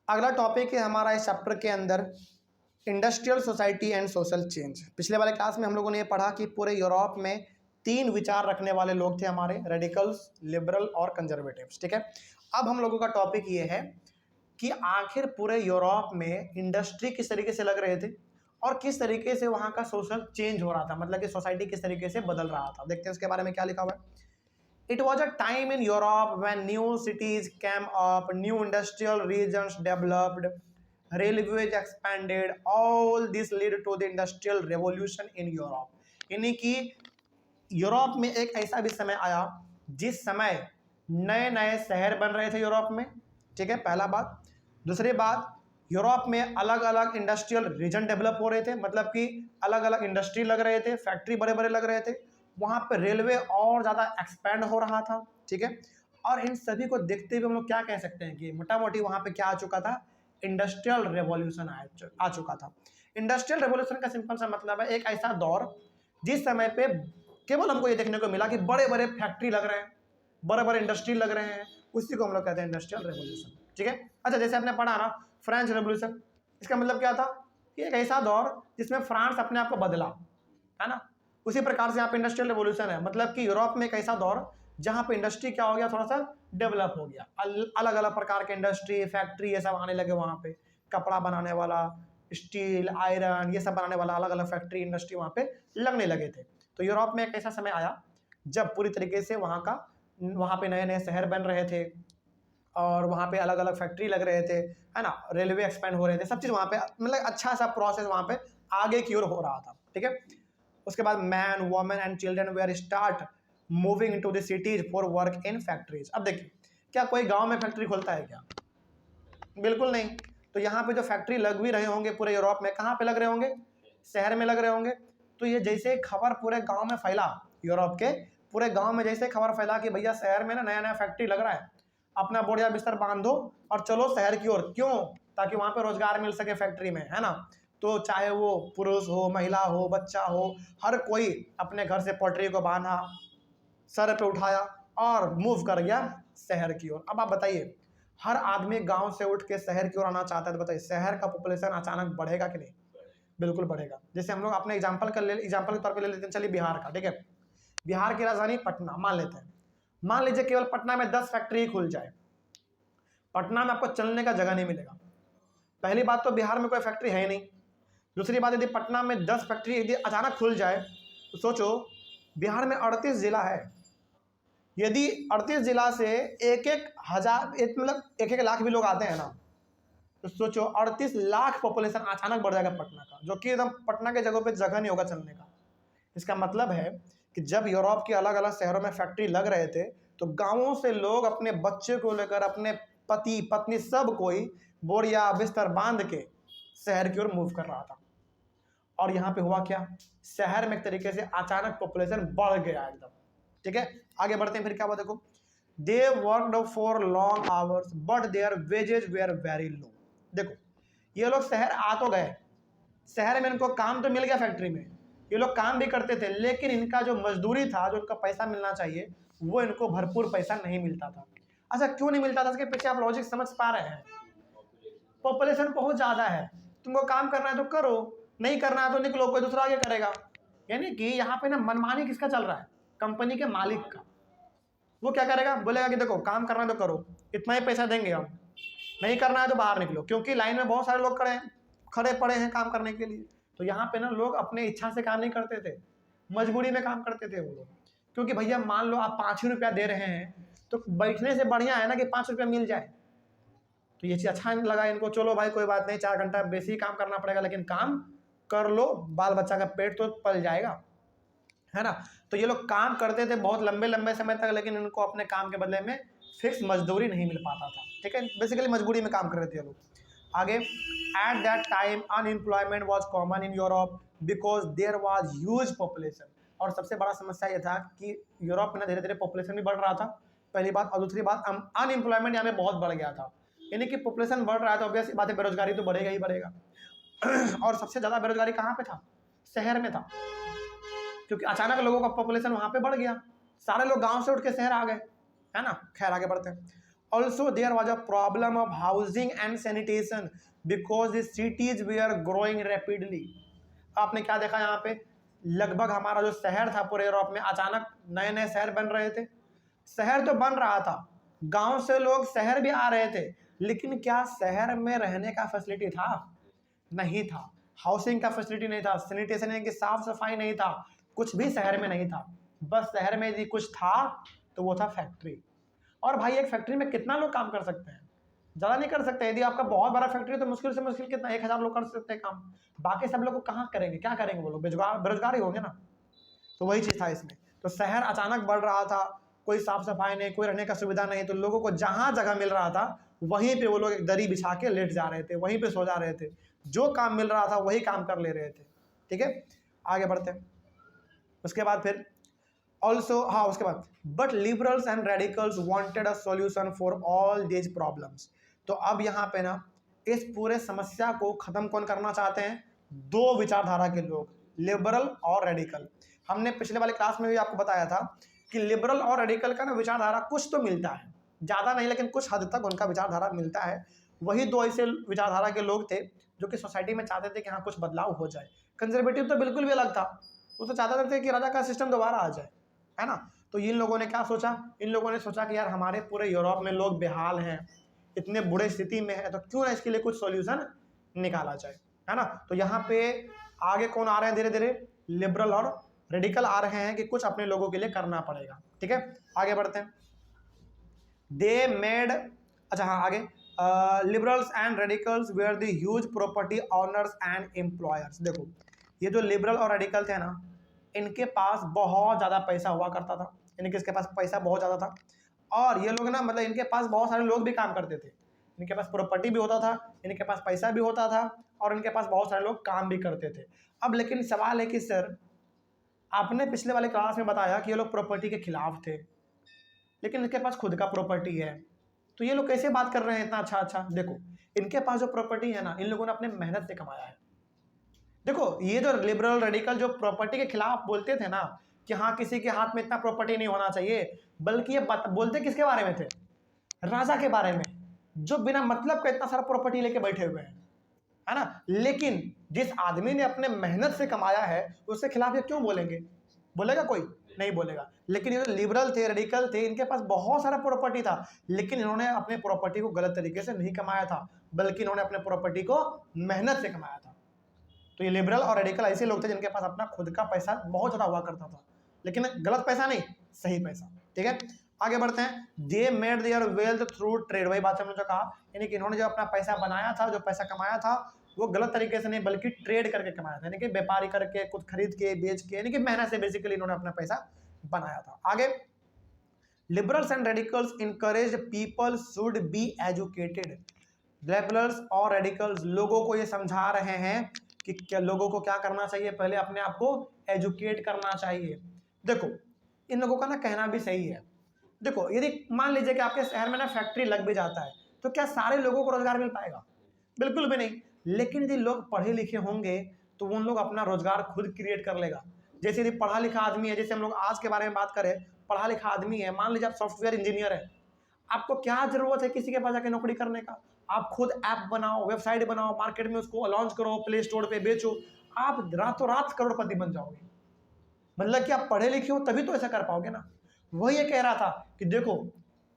अगला टॉपिक है हमारा इस चैप्टर के अंदर industrial society and social change. पिछले वाले क्लास में हम लोगों ने ये पढ़ा कि पूरे यूरोप में 3 विचार रखने वाले लोग थे हमारे, रेडिकल्स, लिबरल और कंजर्वेटिव्स। ठीक है, अब हम लोगों का टॉपिक ये है कि आखिर पूरे यूरोप में इंडस्ट्री किस तरीके से लग रहे थे और किस तरीके से वहाँ का सोशल चेंज हो रहा था, मतलब कि सोसाइटी किस तरीके से बदल रहा था। देखते हैं उसके बारे में क्या लिखा हुआ है। It was a time in Europe when new cities came up, new industrial regions developed, railways expanded. All this led to the industrial revolution in Europe. यानी कि यूरोप में एक ऐसा भी समय आया जिस समय नए नए शहर बन रहे थे यूरोप में। ठीक है, पहला बात। दूसरी बात, यूरोप में अलग अलग इंडस्ट्रियल रीजन डेवलप हो रहे थे, मतलब कि अलग अलग इंडस्ट्री लग रहे थे, फैक्ट्री बड़े बड़े लग रहे थे, वहाँ पे रेलवे और ज़्यादा एक्सपेंड हो रहा था। ठीक है, और इन सभी को देखते हुए हम लोग क्या कह सकते हैं कि मोटा मोटी वहाँ पे क्या आ चुका था, इंडस्ट्रियल रेवोल्यूशन आ चुका था। इंडस्ट्रियल रेवोल्यूशन का सिंपल सा मतलब है एक ऐसा दौर जिस समय पे केवल हमको ये देखने को मिला कि बड़े बड़े फैक्ट्री लग रहे हैं, बड़े बड़े इंडस्ट्री लग रहे हैं, उसी को हम लोग कहते हैं इंडस्ट्रियल रेवोल्यूशन। ठीक है, अच्छा जैसे आपने पढ़ा ना फ्रेंच रेवोल्यूशन, इसका मतलब क्या था कि एक ऐसा दौर जिसमें फ्रांस अपने आप को बदला, है ना। उसी प्रकार से यहाँ पे इंडस्ट्रियल रेवोल्यूशन है, मतलब कि यूरोप में एक ऐसा दौर जहाँ पे इंडस्ट्री क्या हो गया, थोड़ा सा डेवलप हो गया, अलग अलग प्रकार के इंडस्ट्री, फैक्ट्री ये सब आने लगे वहाँ पे। कपड़ा बनाने वाला, स्टील, आयरन, ये सब बनाने वाला अलग अलग फैक्ट्री, इंडस्ट्री वहाँ पे लगने लगे थे। तो यूरोप में एक ऐसा समय आया जब पूरी तरीके से वहाँ पे नए नए शहर बन रहे थे और वहाँ पे अलग अलग फैक्ट्री लग रहे थे, है ना, रेलवे एक्सपेंड हो रहे थे, सब चीज़ वहाँ पे, मतलब अच्छा सा प्रोसेस वहाँ पे आगे की ओर हो रहा था। ठीक है, उसके बाद man, women and children were start moving into the cities for work in factories. अब देखिए, क्या कोई गांव में फैक्ट्री खोलता है क्या? बिल्कुल नहीं। तो यहाँ पे जो फैक्ट्री लग भी रहे होंगे पूरे यूरोप में, कहाँ पे लग रहे होंगे? शहर में लग रहे होंगे। तो ये जैसे खबर पूरे गांव में फैला, यूरोप के पूरे गांव में जैसे खबर फैला कि भैया शहर में ना नया नया फैक्ट्री लग रहा है, अपना बोरिया बिस्तर बांधो और चलो शहर की ओर। क्यों? ताकि वहाँ पे रोजगार मिल सके फैक्ट्री में, है ना। तो चाहे वो पुरुष हो, महिला हो, बच्चा हो, हर कोई अपने घर से पटरी को बांधा, सर पे उठाया और मूव कर गया शहर की ओर। अब आप बताइए, हर आदमी गांव से उठ के शहर की ओर आना चाहता है, तो बताइए शहर का पॉपुलेशन अचानक बढ़ेगा कि नहीं? बिल्कुल बढ़ेगा। जैसे हम लोग अपने एग्जाम्पल के तौर पर ले लेते हैं, चलिए बिहार का। ठीक है, बिहार की राजधानी पटना मान लेते हैं। मान लीजिए केवल पटना में 10 फैक्ट्री खुल जाए, पटना में आपको चलने का जगह नहीं मिलेगा। पहली बात तो बिहार में कोई फैक्ट्री है ही नहीं। दूसरी बात, यदि पटना में 10 फैक्ट्री यदि अचानक खुल जाए तो सोचो, बिहार में 38 जिला है। यदि 38 जिला से एक एक हजार, मतलब एक एक लाख भी लोग आते हैं ना, तो सोचो 38 लाख पॉपुलेशन अचानक बढ़ जाएगा पटना का, जो कि एकदम पटना के जगहों पे जगह नहीं होगा चलने का। इसका मतलब है कि जब यूरोप के अलग अलग शहरों में फैक्ट्री लग रहे थे तो गांवों से लोग अपने बच्चे को लेकर, अपने पति पत्नी, सब कोई बोरिया बिस्तर बांध के शहर की ओर मूव कर रहा था। और यहाँ पे हुआ क्या, शहर में एक तरीके से अचानक पॉपुलेशन बढ़ गया एकदम। ठीक है, आगे बढ़ते हैं। फिर क्या हुआ, देखो, they worked for long hours but their wages were very low. देखो, ये लोग शहर आ तो गए, शहर में इनको काम तो मिल गया, फैक्ट्री में ये लोग काम भी करते थे, लेकिन इनका जो मजदूरी था, जो इनका पैसा मिलना चाहिए, वो इनको भरपूर पैसा नहीं मिलता था। अच्छा, क्यों नहीं मिलता था? इसके पीछे आप लॉजिक समझ पा रहे हैं? पॉपुलेशन बहुत ज्यादा है, तुमको काम करना है तो करो, नहीं करना है तो निकलो, कोई दूसरा आगे करेगा। यानी कि यहाँ पे ना मनमानी किसका चल रहा है? कंपनी के मालिक का। वो क्या करेगा, बोलेगा कि देखो काम करना है तो करो, इतना ही पैसा देंगे हम, नहीं करना है तो बाहर निकलो, क्योंकि लाइन में बहुत सारे लोग खड़े पड़े हैं काम करने के लिए। तो यहाँ पे ना लोग अपने इच्छा से काम नहीं करते थे, मजबूरी में काम करते थे वो लोग। क्योंकि भैया मान लो आप 5 ही रुपया दे रहे हैं, तो बैठने से बढ़िया है ना कि 5 रुपया मिल जाए। तो ये चीज़ अच्छा नहीं लगा इनको, चलो भाई कोई बात नहीं, 4 घंटा बेसी काम करना पड़ेगा, लेकिन काम कर लो, बाल बच्चा का पेट तो पल जाएगा, है ना। तो ये लोग काम करते थे बहुत लंबे लंबे समय तक, लेकिन इनको अपने काम के बदले में फिक्स मजदूरी नहीं मिल पाता था। ठीक है, बेसिकली मजबूरी में काम कर रहे थे लोग। आगे, at that time unemployment was common in Europe because there was huge population. और सबसे बड़ा समस्या यह था कि यूरोप में ना धीरे धीरे पॉपुलेशन भी बढ़ रहा था, पहली बात, और दूसरी बात अनएम्प्लॉयमेंट यहाँ पे बहुत बढ़ गया था। यानी कि पॉपुलेशन बढ़ रहा है तो ऑब्वियस बात है, बेरोजगारी तो बढ़ेगा ही बढ़ेगा। और सबसे ज़्यादा बेरोजगारी कहाँ पे था? शहर में था, क्योंकि अचानक लोगों का पॉपुलेशन वहाँ पे बढ़ गया, सारे लोग गांव से उठ के शहर आ गए, है ना। खैर आगे बढ़ते हैं। Also there was a problem of housing and sanitation because the cities वे आर ग्रोइंग रैपिडली। आपने क्या देखा यहाँ पे, लगभग हमारा जो शहर था पूरे यूरोप में, अचानक नए नए शहर बन रहे थे। शहर तो बन रहा था, गांव से लोग शहर भी आ रहे थे, लेकिन क्या शहर में रहने का फैसिलिटी था? नहीं था। हाउसिंग का फैसिलिटी नहीं था, सैनिटेशन यानी कि साफ सफाई नहीं था, कुछ भी शहर में नहीं था। बस शहर में यदि कुछ था तो वो था फैक्ट्री। और भाई एक फैक्ट्री में कितना लोग काम कर सकते हैं? ज़्यादा नहीं कर सकते। यदि आपका बहुत बड़ा फैक्ट्री है तो मुश्किल से मुश्किल कितना 1000 लोग कर सकते हैं काम। बाकी सब लोग को कहाँ करेंगे, क्या करेंगे वो लोग? बेरोजगार ही होंगे ना। तो वही चीज़ था इसमें। तो शहर अचानक बढ़ रहा था, कोई साफ सफाई नहीं, कोई रहने का सुविधा नहीं, तो लोगों को जहाँ जगह मिल रहा था वहीं पे वो लोग एक दरी बिछा के लेट जा रहे थे, वहीं पे सो जा रहे थे, जो काम मिल रहा था वही काम कर ले रहे थे। ठीक है, आगे बढ़ते हैं। उसके बाद फिर ऑल्सो, हाँ उसके बाद, but liberals and radicals wanted a solution for all these problems. तो अब यहाँ पे ना इस पूरे समस्या को खत्म कौन करना चाहते हैं? दो विचारधारा के लोग, लिबरल और रेडिकल। हमने पिछले वाले क्लास में भी आपको बताया था कि लिबरल और रेडिकल का ना विचारधारा कुछ तो मिलता है, ज़्यादा नहीं लेकिन कुछ हद तक उनका विचारधारा मिलता है। वही दो ऐसे विचारधारा के लोग थे जो कि सोसाइटी में चाहते थे कि हाँ कुछ बदलाव हो जाए। कंजर्वेटिव तो बिल्कुल भी अलग था, वो तो चाहते थे कि राजा का सिस्टम दोबारा आ जाए, है ना। तो इन लोगों ने क्या सोचा? इन लोगों ने सोचा कि यार हमारे पूरे यूरोप में लोग बेहाल हैं, इतने बुरे स्थिति में है, तो क्यों ना इसके लिए कुछ सॉल्यूशन निकाला जाए, है ना। तो यहाँ पे आगे कौन आ रहे हैं? धीरे धीरे लिबरल और रेडिकल आ रहे हैं कि कुछ अपने लोगों के लिए करना पड़ेगा। ठीक है, आगे बढ़ते हैं। दे मेड, अच्छा हाँ आगे, liberals and radicals were the huge property owners and employers. देखो ये जो लिबरल और रेडिकल थे ना, इनके पास बहुत ज़्यादा पैसा हुआ करता था, यानी कि इसके पास पैसा बहुत ज़्यादा था, और ये लोग ना मतलब इनके पास बहुत सारे लोग भी काम करते थे, इनके पास प्रॉपर्टी भी होता था, इनके पास पैसा भी होता था, और इनके पास बहुत सारे लोग काम भी करते थे। अब लेकिन सवाल है कि सर आपने पिछले वाले क्लास में बताया कि ये लोग प्रॉपर्टी के खिलाफ थे, लेकिन इनके पास खुद का प्रॉपर्टी है, तो ये लोग कैसे बात कर रहे हैं इतना अच्छा अच्छा? देखो इनके पास जो प्रॉपर्टी है ना, इन लोगों ने अपने मेहनत से कमाया है। देखो ये जो लिबरल रेडिकल जो प्रॉपर्टी के खिलाफ बोलते थे ना कि हाँ किसी के हाथ में इतना प्रॉपर्टी नहीं होना चाहिए, बल्कि ये बोलते किसके बारे में थे? राजा के बारे में, जो बिना मतलब का इतना सारा प्रॉपर्टी लेके बैठे हुए हैं, है ना। लेकिन जिस आदमी ने अपने मेहनत से कमाया है उसके खिलाफ ये क्यों बोलेंगे? बोलेगा कोई? नहीं बोलेगा। लेकिन ये जो लिबरल थे, रेडिकल थे, इनके पास बहुत सारा प्रॉपर्टी था, लेकिन इन्होंने अपने प्रॉपर्टी को गलत तरीके से नहीं कमाया था, बल्कि इन्होंने अपने प्रॉपर्टी को मेहनत से कमाया था। तो ये लिबरल और रेडिकल ऐसे लोग थे जिनके पास अपना खुद का पैसा बहुत ज़्यादा हुआ करता था, लेकिन गलत पैसा नहीं, सही पैसा। ठीक है, आगे बढ़ते हैं। They made their wealth through trade, वही बात हमने जो कहा, यानी कि इन्होंने जो अपना पैसा बनाया था, जो पैसा कमाया था, वो गलत तरीके से नहीं बल्कि ट्रेड करके कमाया था, यानी कि व्यापारी करके, कुछ खरीद के बेच के, यानी कि मेहनत से बेसिकली इन्होंने अपना पैसा बनाया था। आगे, liberals and radicals encourage people should be educated. Liberals और रेडिकल्स लोगों को ये समझा रहे हैं कि क्या लोगों को क्या करना चाहिए? पहले अपने आप को एजुकेट करना चाहिए। देखो इन लोगों का ना कहना भी सही है। देखो यदि मान लीजिए कि आपके शहर में ना फैक्ट्री लग भी जाता है, तो क्या सारे लोगों को रोजगार मिल पाएगा? बिल्कुल भी नहीं। लेकिन यदि लोग पढ़े लिखे होंगे तो उन लोग अपना रोजगार खुद क्रिएट कर लेगा। जैसे यदि पढ़ा लिखा आदमी है, जैसे हम लोग आज के बारे में बात करें, पढ़ा लिखा आदमी है, मान लीजिए आप सॉफ्टवेयर इंजीनियर है, आपको क्या जरूरत है किसी के पास जाके नौकरी करने का? आप खुद ऐप बनाओ, वेबसाइट बनाओ, मार्केट में उसको लॉन्च करो, प्ले स्टोर पे बेचो, आप रातों रात करोड़पति बन जाओगे। मतलब कि आप पढ़े लिखे हो तभी तो ऐसा कर पाओगे ना। वही ये कह रहा था कि देखो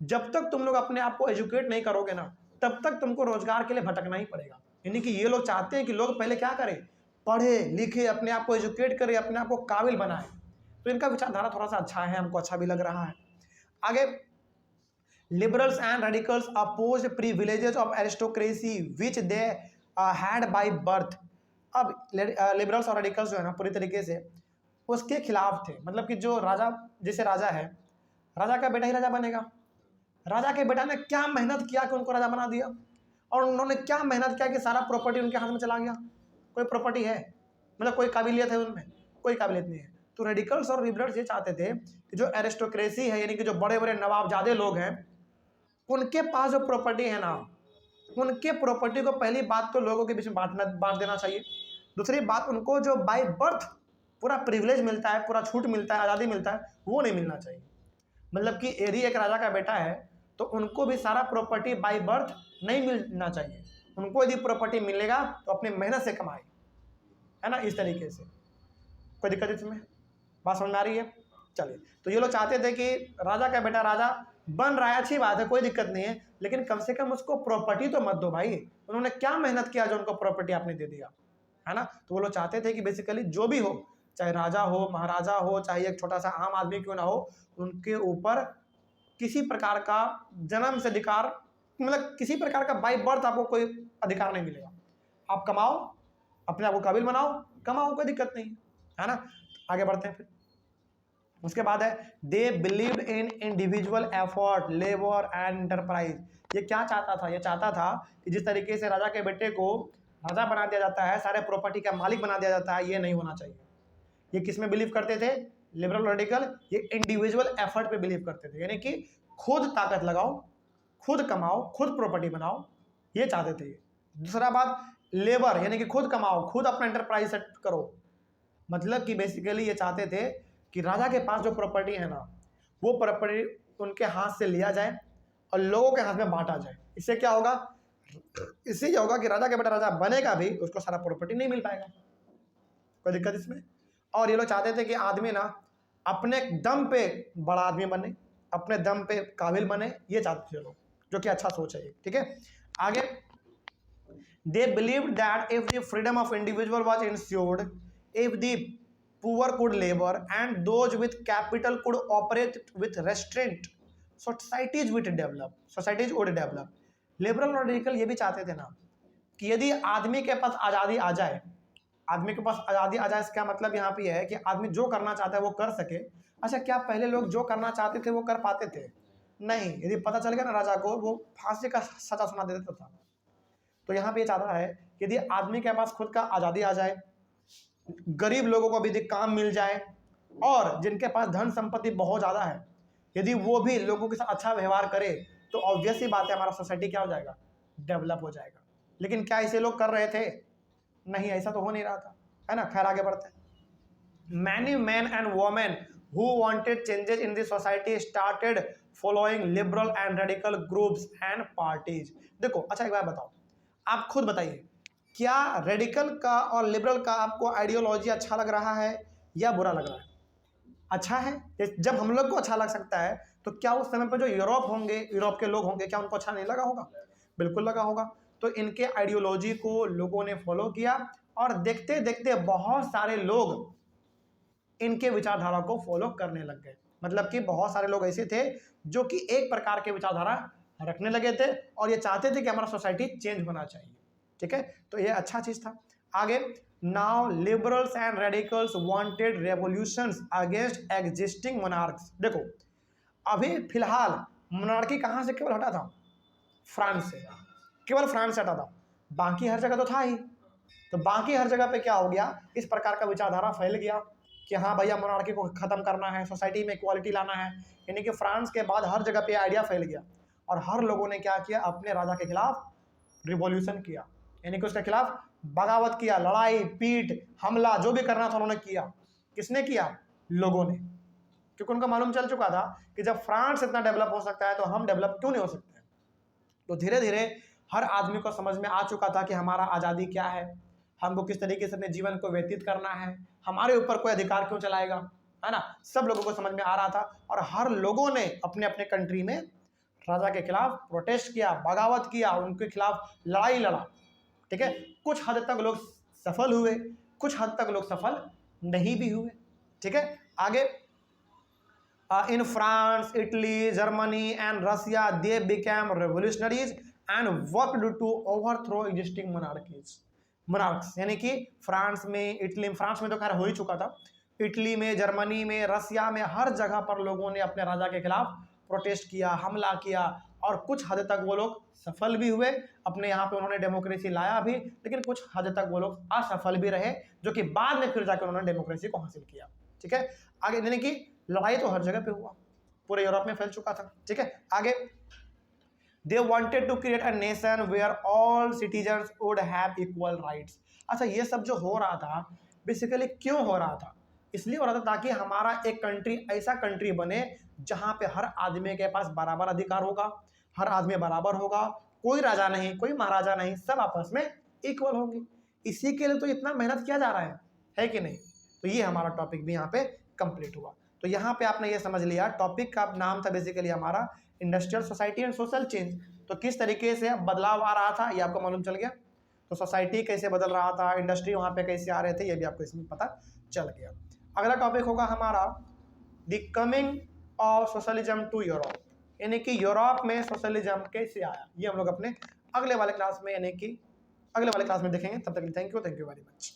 जब तक तुम लोग अपने आप को एजुकेट नहीं करोगे ना, तब तक तुमको रोजगार के लिए भटकना ही पड़ेगा। यानी कि ये लोग चाहते हैं कि लोग पहले क्या करें? पढ़े लिखे, अपने आप को एजुकेट करें, अपने आप को काबिल बनाए। तो इनका विचारधारा थोड़ा सा अच्छा है, हमको अच्छा भी लग रहा है। आगे, liberals and radicals opposed privileges of aristocracy which they had by birth। अब लिबरल्स और रेडिकल्स जो है ना पूरी तरीके से उसके खिलाफ थे। मतलब कि जो राजा, जैसे राजा है, राजा का बेटा ही राजा बनेगा। राजा के बेटा ने क्या मेहनत किया कि उनको राजा बना दिया, और उन्होंने क्या मेहनत किया कि सारा प्रॉपर्टी उनके हाथ में चला गया। कोई प्रॉपर्टी है? मतलब कोई काबिलियत है उनमें? कोई काबिलियत नहीं है। तो रेडिकल्स और लिबरल्स ये चाहते थे कि जो एरिस्टोक्रेसी है, यानी कि जो बड़े बड़े नवाबजादे लोग हैं, उनके पास जो प्रॉपर्टी है ना, उनके प्रॉपर्टी को पहली बात तो लोगों के बीच में बांट देना चाहिए। दूसरी बात, उनको जो बाय बर्थ पूरा प्रिविलेज मिलता है, पूरा छूट मिलता है, आज़ादी मिलता है, वो नहीं मिलना चाहिए। मतलब कि यदि एक राजा का बेटा है तो उनको भी सारा प्रॉपर्टी बाय बर्थ नहीं मिलना चाहिए। उनको यदि प्रॉपर्टी मिलेगा तो अपनी मेहनत से कमाए, है ना, इस तरीके से। कोई दिक्कत इसमें? बात समझ में आ रही है? चलिए, तो ये लोग चाहते थे कि राजा का बेटा राजा बन रहा है, अच्छी बात है, कोई दिक्कत नहीं है, लेकिन कम से कम उसको प्रॉपर्टी तो मत दो भाई। उन्होंने क्या मेहनत किया जो उनको प्रॉपर्टी आपने दे दिया, है ना। तो वो लोग चाहते थे कि बेसिकली जो भी हो, चाहे राजा हो, महाराजा हो, चाहे एक छोटा सा आम आदमी क्यों ना हो, उनके ऊपर किसी प्रकार का जन्म से अधिकार, मतलब किसी प्रकार का बाय बर्थ आपको कोई अधिकार नहीं मिलेगा। आप कमाओ, अपने आप को काबिल बनाओ, कमाओ, कोई दिक्कत नहीं है ना। आगे बढ़ते हैं फिर। उसके बाद है they believed in individual effort, labour and enterprise. ये क्या चाहता था? ये चाहता था कि जिस तरीके से राजा के बेटे को राजा बना दिया जाता है, सारे प्रॉपर्टी का मालिक बना दिया जाता है, ये नहीं होना चाहिए। ये किस में बिलीव करते थे? लिबरल रेडिकल ये इंडिविजुअल एफर्ट पे बिलीव करते थे, यानी कि खुद ताकत लगाओ, खुद कमाओ, खुद प्रॉपर्टी बनाओ, ये चाहते थे। दूसरा बात लेबर, यानी कि खुद कमाओ, खुद अपना एंटरप्राइज सेट करो। मतलब कि बेसिकली ये चाहते थे कि राजा के पास जो प्रॉपर्टी है ना, वो प्रॉपर्टी उनके हाथ से लिया जाए और लोगों के हाथ में बांटा जाए। इससे क्या होगा? इससे क्या होगा कि राजा के बेटा राजा बनेगा भी, उसको सारा प्रॉपर्टी नहीं मिल पाएगा। कोई दिक्कत इसमें? और ये लोग चाहते थे कि आदमी ना अपने दम पे बड़ा आदमी बने, अपने दम पे काबिल बने, ये चाहते थे लोग, जो कि अच्छा सोच है। ठीक है, आगे they believed that if the freedom of individual was insured, if the poor could labor and those with capital could operate with restraint, societies would develop। Liberal और रेडिकल ये भी चाहते थे ना कि यदि आदमी के पास आज़ादी आ जाए, आदमी के पास आज़ादी आ जाए, इसका मतलब यहाँ पे है कि आदमी जो करना चाहता है वो कर सके। अच्छा, क्या पहले लोग जो करना चाहते थे वो कर पाते थे? नहीं। यदि पता चल गया ना राजा को, वो फांसी का सजा सुना दे देता था। तो यहाँ पे ये चाहता है कि यदि आदमी के पास खुद का आज़ादी आ जाए, गरीब लोगों को भी काम मिल जाए, और जिनके पास धन संपत्ति बहुत ज़्यादा है यदि वो भी लोगों के साथ अच्छा व्यवहार करे, तो ऑब्वियस ही बात है हमारा सोसाइटी क्या हो जाएगा? डेवलप हो जाएगा। लेकिन क्या इसे लोग कर रहे थे? नहीं, ऐसा तो हो नहीं रहा था, है ना। खैर आगे बढ़ते हैं। Many man and women who wanted changes in the society started following liberal and radical groups and parties. देखो, अच्छा एक बात बताओ, आप खुद बताइए, क्या रेडिकल का और लिबरल का आपको आइडियोलॉजी अच्छा लग रहा है या बुरा लग रहा है? अच्छा है। जब हम लोग को अच्छा लग सकता है, तो क्या उस समय पर जो यूरोप के लोग होंगे, क्या उनको अच्छा नहीं लगा होगा? बिल्कुल लगा होगा। तो इनके आइडियोलॉजी को लोगों ने फॉलो किया, और देखते देखते बहुत सारे लोग इनके विचारधारा को फॉलो करने लग गए। मतलब कि बहुत सारे लोग ऐसे थे जो कि एक प्रकार के विचारधारा रखने लगे थे, और ये चाहते थे कि हमारा सोसाइटी चेंज होना चाहिए। ठीक है, तो ये अच्छा चीज था। आगे, now liberals and radicals wanted revolutions against existing monarchs. देखो, अभी फिलहाल मोनार्की कहां से केवल हटा था? फ्रांस से, केवल फ्रांस से हटा था, बाकी हर जगह तो था ही। तो बाकी हर जगह पे क्या हो गया? इस प्रकार का विचारधारा फैल गया कि हाँ भैया, मोनार्की को खत्म करना है, सोसाइटी में इक्वालिटी लाना है। यानी कि फ्रांस के बाद हर जगह पे आइडिया फैल गया, और हर लोगों ने क्या किया? अपने राजा के खिलाफ रिवॉल्यूशन किया, यानी कि उसके खिलाफ बगावत किया, लड़ाई पीट हमला जो भी करना था उन्होंने किया। किसने किया? लोगों ने। क्योंकि उनको मालूम चल चुका था कि जब फ्रांस इतना डेवलप हो सकता है तो हम डेवलप क्यों नहीं हो सकते। तो धीरे धीरे हर आदमी को समझ में आ चुका था कि हमारा आज़ादी क्या है, हमको किस तरीके से अपने जीवन को व्यतीत करना है, हमारे ऊपर कोई अधिकार क्यों चलाएगा, है ना। सब लोगों को समझ में आ रहा था, और हर लोगों ने अपने अपने कंट्री में राजा के खिलाफ प्रोटेस्ट किया, बगावत किया, उनके खिलाफ लड़ाई लड़ा। ठीक है, कुछ हद तक लोग सफल हुए, कुछ हद तक लोग सफल नहीं भी हुए। ठीक है, आगे in France, Italy, Germany and Russia, they became revolutionaries and worked to overthrow existing monarchs। यानी कि फ्रांस में तो खैर हो ही चुका था, इटली में, जर्मनी में, रसिया में, हर जगह पर लोगों ने अपने राजा के खिलाफ प्रोटेस्ट किया, हमला किया, और कुछ हद तक वो लोग सफल भी हुए। अपने यहाँ पे उन्होंने डेमोक्रेसी लाया भी, लेकिन कुछ हद तक वो लोग असफल भी रहे, जो कि बाद में फिर जाकर उन्होंने डेमोक्रेसी को हासिल किया। ठीक है, आगे यानी कि लड़ाई तो हर जगह पे हुआ, पूरे यूरोप में फैल चुका था। ठीक है, आगे they wanted to create a nation where all citizens would have equal rights. अच्छा, ये सब जो हो रहा था बेसिकली क्यों हो रहा था? इसलिए हो रहा था ताकि हमारा एक कंट्री ऐसा कंट्री बने जहां पे हर आदमी के पास बराबर अधिकार होगा, हर आदमी बराबर होगा, कोई राजा नहीं, कोई महाराजा नहीं, सब आपस में इक्वल होंगे। इसी के लिए तो इतना मेहनत किया जा रहा है कि नहीं। तो ये हमारा टॉपिक भी यहाँ पे कंप्लीट हुआ। तो यहाँ पे आपने ये समझ लिया, टॉपिक का नाम था बेसिकली हमारा industrial society and social change. तो किस तरीके से बदलाव आ रहा था ये आपको मालूम चल गया। तो सोसाइटी कैसे बदल रहा था, इंडस्ट्री वहाँ पे कैसे आ रहे थे, ये भी आपको इसमें पता चल गया। अगला टॉपिक होगा हमारा the coming of socialism to Europe, यानी कि यूरोप में सोशलिज्म कैसे आया। ये हम लोग अपने अगले वाले क्लास में यानी कि अगले वाले क्लास में देखेंगे। तब तक थैंक यू वेरी मच।